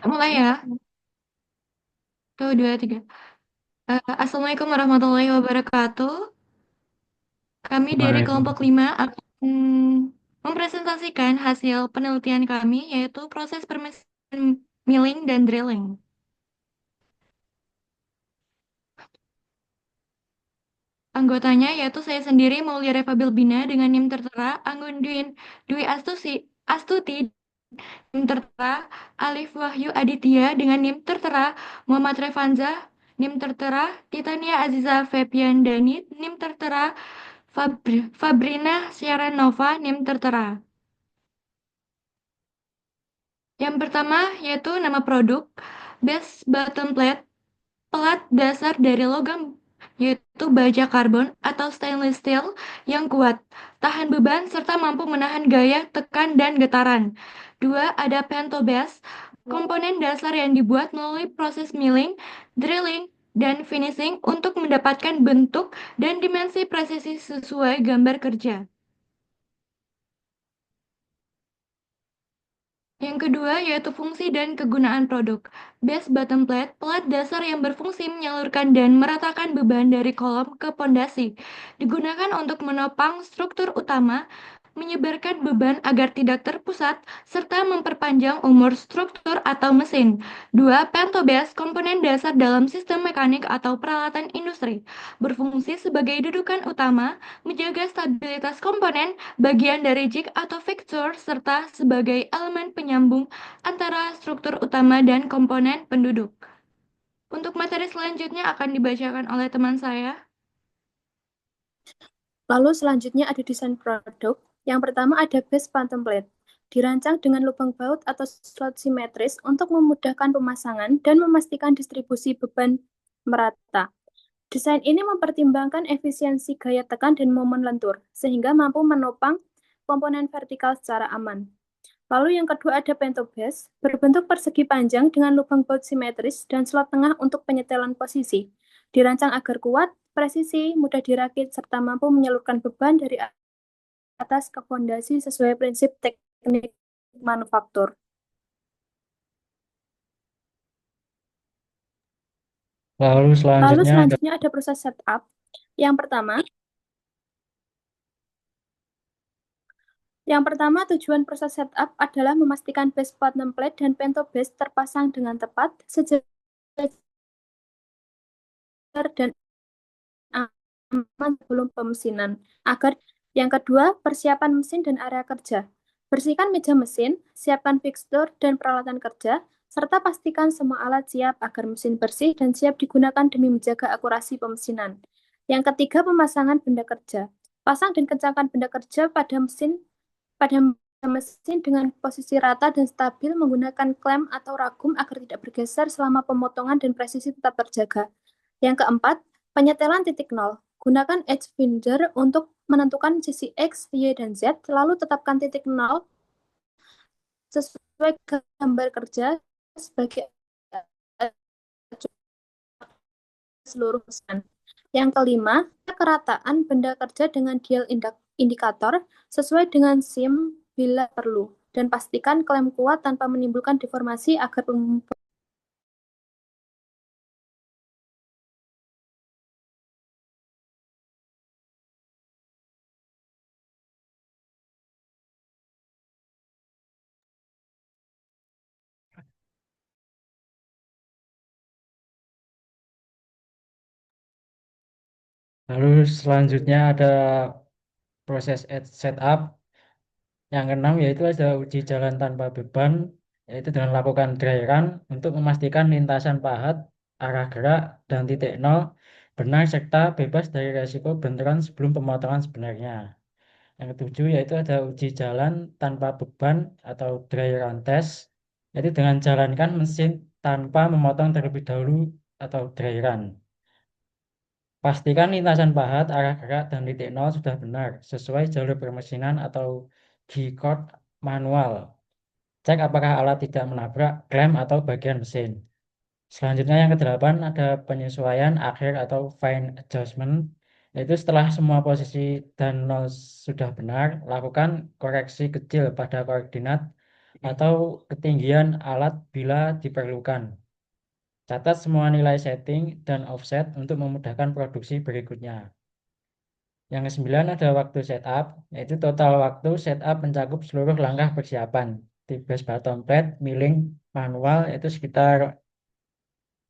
Mulai ya. Tuh, dua, tiga. Assalamualaikum warahmatullahi wabarakatuh. Kami dari kelompok Waalaikumsalam. 5 akan mempresentasikan hasil penelitian kami, yaitu proses permesin milling dan drilling. Anggotanya yaitu saya sendiri, Maulia Reva Bilbina, dengan NIM tertera, Anggun Dwi Astuti, NIM tertera, Alif Wahyu Aditya dengan NIM tertera, Muhammad Revanza, NIM tertera, Titania Aziza Febian Dani, NIM tertera, Fabrina Syaranova, NIM tertera. Yang pertama yaitu nama produk, base bottom plate, pelat dasar dari logam, yaitu baja karbon atau stainless steel yang kuat, tahan beban, serta mampu menahan gaya, tekan, dan getaran. Dua, ada pentobase, komponen dasar yang dibuat melalui proses milling, drilling, dan finishing untuk mendapatkan bentuk dan dimensi presisi sesuai gambar kerja. Yang kedua yaitu fungsi dan kegunaan produk. Base bottom plate, pelat dasar yang berfungsi menyalurkan dan meratakan beban dari kolom ke pondasi. Digunakan untuk menopang struktur utama, menyebarkan beban agar tidak terpusat, serta memperpanjang umur struktur atau mesin. Dua, pentobase, komponen dasar dalam sistem mekanik atau peralatan industri. Berfungsi sebagai dudukan utama, menjaga stabilitas komponen, bagian dari jig atau fixture, serta sebagai elemen penyambung antara struktur utama dan komponen penduduk. Untuk materi selanjutnya akan dibacakan oleh teman saya. Lalu selanjutnya ada desain produk. Yang pertama ada base phantom plate. Dirancang dengan lubang baut atau slot simetris untuk memudahkan pemasangan dan memastikan distribusi beban merata. Desain ini mempertimbangkan efisiensi gaya tekan dan momen lentur, sehingga mampu menopang komponen vertikal secara aman. Lalu yang kedua ada pentobase, berbentuk persegi panjang dengan lubang baut simetris dan slot tengah untuk penyetelan posisi. Dirancang agar kuat, presisi, mudah dirakit, serta mampu menyalurkan beban dari atas ke fondasi sesuai prinsip teknik manufaktur. Lalu Lalu selanjutnya ada selanjutnya ada proses setup. Yang pertama, tujuan proses setup adalah memastikan base bottom plate dan pentobase terpasang dengan tepat, sejajar dan aman sebelum pemesinan. Agar yang kedua, persiapan mesin dan area kerja. Bersihkan meja mesin, siapkan fixture dan peralatan kerja, serta pastikan semua alat siap agar mesin bersih dan siap digunakan demi menjaga akurasi pemesinan. Yang ketiga, pemasangan benda kerja. Pasang dan kencangkan benda kerja pada mesin dengan posisi rata dan stabil menggunakan klem atau ragum agar tidak bergeser selama pemotongan dan presisi tetap terjaga. Yang keempat, penyetelan titik nol. Gunakan edge finder untuk menentukan sisi X, Y, dan Z, lalu tetapkan titik nol sesuai gambar kerja sebagai seluruh pesan. Yang kelima, kerataan benda kerja dengan dial indikator sesuai dengan SIM bila perlu, dan pastikan klem kuat tanpa menimbulkan deformasi agar lalu selanjutnya ada proses setup. Yang keenam yaitu ada uji jalan tanpa beban, yaitu dengan melakukan dry run untuk memastikan lintasan pahat, arah gerak, dan titik nol benar serta bebas dari resiko benturan sebelum pemotongan sebenarnya. Yang ketujuh yaitu ada uji jalan tanpa beban atau dry run test, yaitu dengan jalankan mesin tanpa memotong terlebih dahulu atau dry run. Pastikan lintasan pahat, arah gerak, dan titik nol sudah benar sesuai jalur permesinan atau G-code manual. Cek apakah alat tidak menabrak klem atau bagian mesin. Selanjutnya yang kedelapan ada penyesuaian akhir atau fine adjustment, Yaitu setelah semua posisi dan nol sudah benar, lakukan koreksi kecil pada koordinat atau ketinggian alat bila diperlukan. Catat semua nilai setting dan offset untuk memudahkan produksi berikutnya. Yang kesembilan ada waktu setup, yaitu total waktu setup mencakup seluruh langkah persiapan. Di base bottom plate, milling manual itu sekitar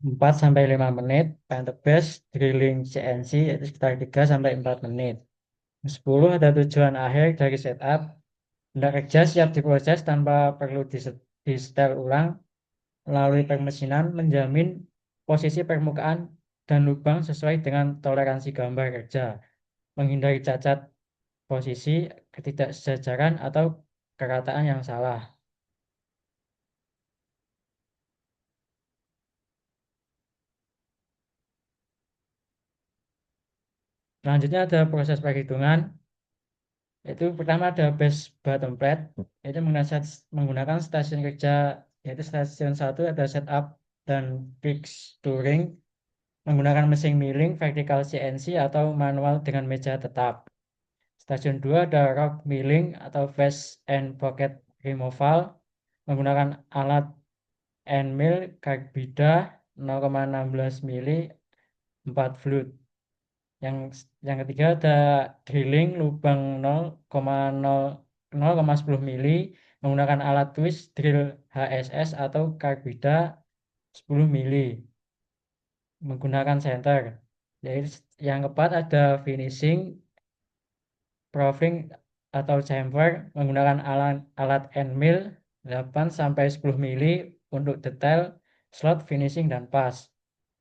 4 sampai 5 menit, painted base, drilling CNC itu sekitar 3 sampai 4 menit. 10 ada tujuan akhir dari setup. Benda kerja siap diproses tanpa perlu di-setel ulang melalui permesinan menjamin posisi permukaan dan lubang sesuai dengan toleransi gambar kerja, menghindari cacat posisi, ketidaksejajaran atau kerataan yang salah. Selanjutnya ada proses perhitungan. Itu pertama ada base bottom plate, itu menggunakan stasiun kerja, yaitu stasiun satu ada setup dan fixturing menggunakan mesin milling vertikal CNC atau manual dengan meja tetap. Stasiun 2 ada rock milling atau face and pocket removal menggunakan alat end mill Carbida 0,16 mili 4 floot. Yang yang ketiga ada drilling lubang 0,10 mili menggunakan alat twist drill HSS atau Carbida 10 mili menggunakan center. Jadi yang keempat ada finishing proofing atau chamfer menggunakan alat end mill 8 sampai 10 mili untuk detail, slot, finishing dan pas.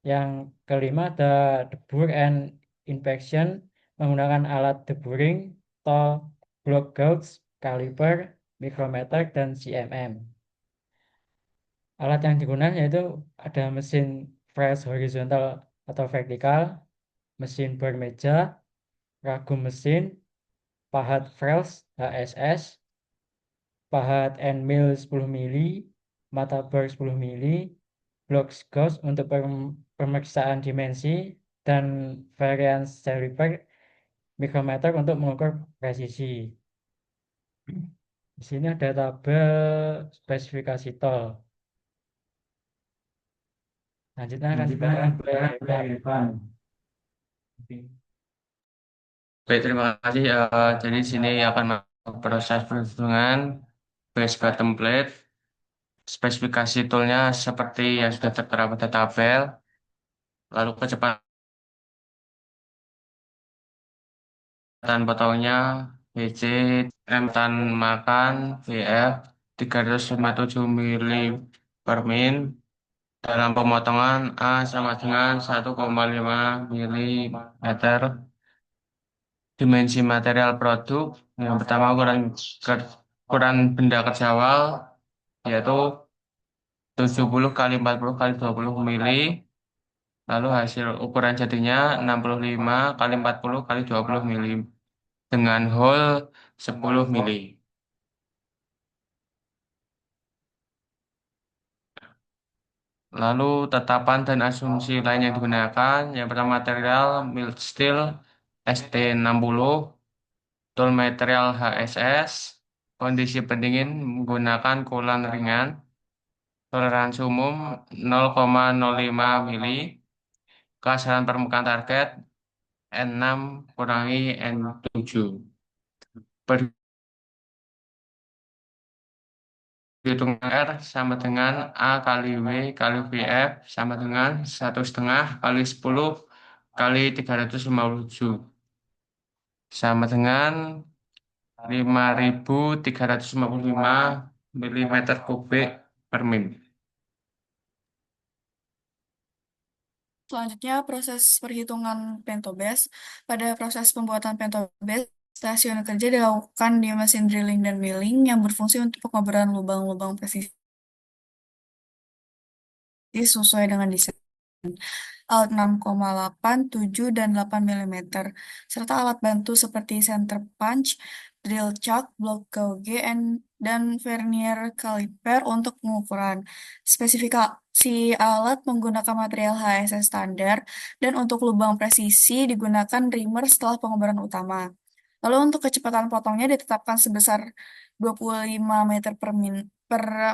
Yang kelima ada debur and inspection menggunakan alat deburring, tool, block gauge, caliper, micrometer dan CMM. Alat yang digunakan yaitu ada mesin press horizontal atau vertikal, mesin bor meja, ragum mesin, pahat Fels HSS, pahat end mill 10 mili, mata bor 10 mili, blok gauge untuk pemeriksaan dimensi, dan variance caliper mikrometer untuk mengukur presisi. Di sini ada tabel spesifikasi tol. Selanjutnya akan dibahas oleh Evan. Baik, terima kasih. Jadi di sini akan melakukan proses perhitungan base bottom plate. Spesifikasi toolnya seperti yang sudah tertera pada tabel. Lalu kecepatan potongnya BC, tan makan BF 357 mili per min. Dalam pemotongan A sama dengan 1,5 milimeter. Dimensi material produk yang pertama ukuran benda kerjawal yaitu 70 kali 40 kali 20 mili. Lalu hasil ukuran jadinya 65 kali 40 kali 20 mili dengan hole 10 mili. Lalu tetapan dan asumsi lain yang digunakan, yang pertama material mild steel ST60, tool material HSS, kondisi pendingin menggunakan coolant ringan, toleransi umum 0,05 mili, keasaran permukaan target N6 kurangi N7. Perhitungan R sama dengan A kali W kali VF sama dengan 1,5 kali 10 kali 357 sama dengan 5.355 milimeter kubik per min. Selanjutnya, proses perhitungan pentobase. Pada proses pembuatan pentobase, stasiun kerja dilakukan di mesin drilling dan milling yang berfungsi untuk pengobaran lubang-lubang presisi sesuai dengan desain. alat 6,8, 7, dan 8 milimeter, serta alat bantu seperti center punch, drill chuck, block gauge, dan vernier caliper untuk pengukuran. Spesifikasi alat menggunakan material HSS standar, dan untuk lubang presisi digunakan reamer setelah pengobaran utama. Lalu untuk kecepatan potongnya ditetapkan sebesar 25 meter per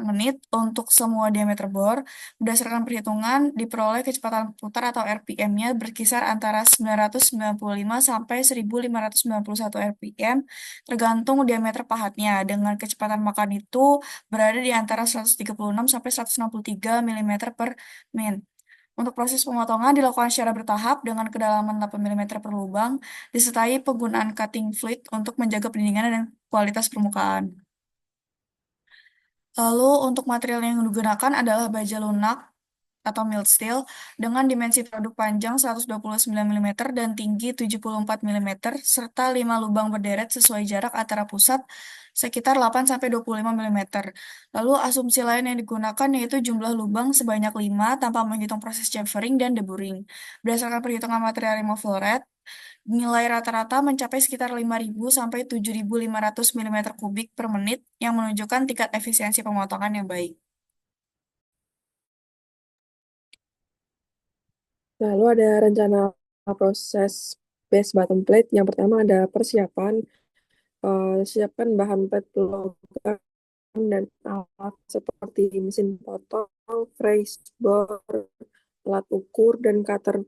menit untuk semua diameter bor. Berdasarkan perhitungan, diperoleh kecepatan putar atau RPM-nya berkisar antara 995 sampai 1591 RPM, tergantung diameter pahatnya. Dengan kecepatan makan itu berada di antara 136 sampai 163 milimeter per min. Untuk proses pemotongan dilakukan secara bertahap dengan kedalaman 8 milimeter per lubang, disertai penggunaan cutting fluid untuk menjaga pendinginan dan kualitas permukaan. Lalu untuk material yang digunakan adalah baja lunak atau mild steel dengan dimensi produk panjang 129 milimeter dan tinggi 74 milimeter serta 5 lubang berderet sesuai jarak antara pusat sekitar 8-25 milimeter. Lalu asumsi lain yang digunakan yaitu jumlah lubang sebanyak 5 tanpa menghitung proses chamfering dan deburring. Berdasarkan perhitungan material removal rate, nilai rata-rata mencapai sekitar 5.000 sampai 7.500 milimeter kubik per menit yang menunjukkan tingkat efisiensi pemotongan yang baik. Lalu ada rencana proses base bottom plate. Yang pertama ada persiapan, siapkan bahan plate logam dan alat seperti mesin potong, freeze bore, alat ukur, dan cutter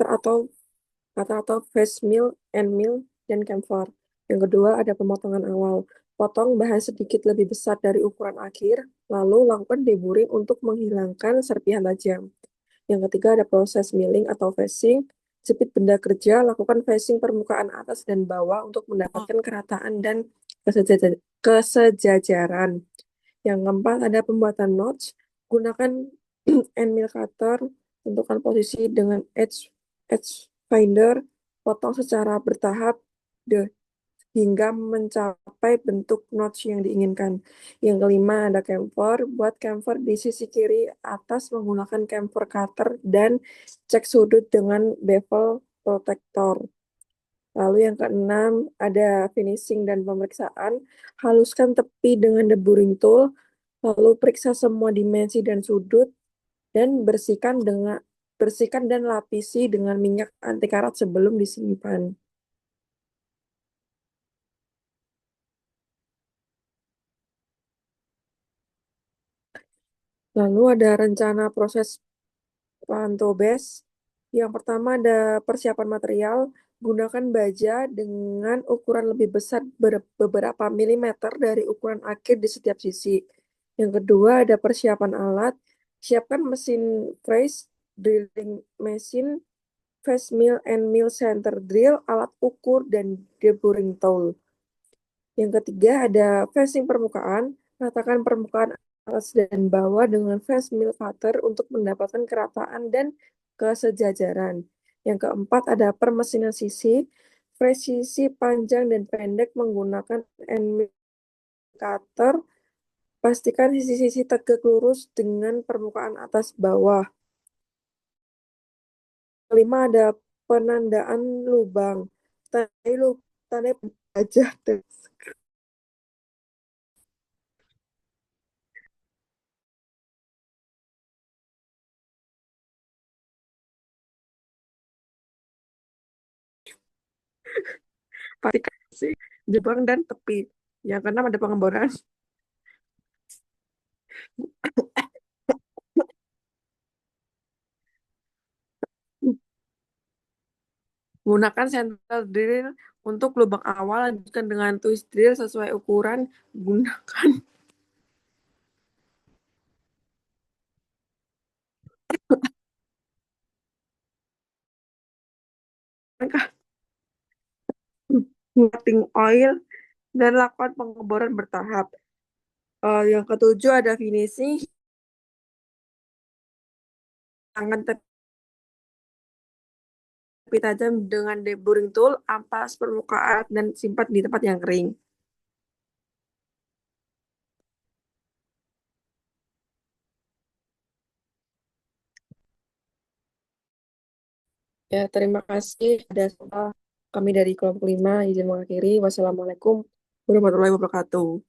atau face mill, end mill, dan chamfer. Yang kedua ada pemotongan awal. Potong bahan sedikit lebih besar dari ukuran akhir, lalu lakukan deburring untuk menghilangkan serpihan tajam. Yang ketiga ada proses milling atau facing. Jepit benda kerja, lakukan facing permukaan atas dan bawah untuk mendapatkan kerataan dan kesejajaran. Yang keempat ada pembuatan notch. Gunakan end mill cutter, tentukan posisi dengan edge finder, potong secara bertahap hingga mencapai bentuk notch yang diinginkan. Yang kelima ada chamfer. Buat chamfer di sisi kiri atas menggunakan chamfer cutter dan cek sudut dengan bevel protector. Lalu yang keenam ada finishing dan pemeriksaan. Haluskan tepi dengan deburring tool, lalu periksa semua dimensi dan sudut, dan bersihkan dan lapisi dengan minyak anti karat sebelum disimpan. Lalu ada rencana proses panto base. Yang pertama ada persiapan material. Gunakan baja dengan ukuran lebih besar beberapa milimeter dari ukuran akhir di setiap sisi. Yang kedua ada persiapan alat. Siapkan mesin freeze, drilling machine, face mill and mill center drill, alat ukur, dan deburring tool. Yang ketiga ada facing permukaan. Ratakan permukaan atas dan bawah dengan face mill cutter untuk mendapatkan kerataan dan kesejajaran. Yang keempat ada permesinan sisi. Freeze sisi panjang dan pendek menggunakan end mill cutter. Pastikan sisi-sisi tegak lurus dengan permukaan atas bawah. Kelima ada penandaan lubang. Tandai baja dan pastikan jebang dan tepi. Yang keenam ada pengeboran. Gunakan center drill untuk lubang awal, lanjutkan dengan twist drill sesuai ukuran. Gunakan cutting oil dan lakukan pengeboran bertahap. Yang ketujuh ada finishing. Tangan tepi tajam dengan deburring tool, ampas permukaan dan simpan di tempat yang kering. Ya, terima kasih. Ada kami dari kelompok 5 izin mengakhiri. Wassalamualaikum warahmatullahi wabarakatuh.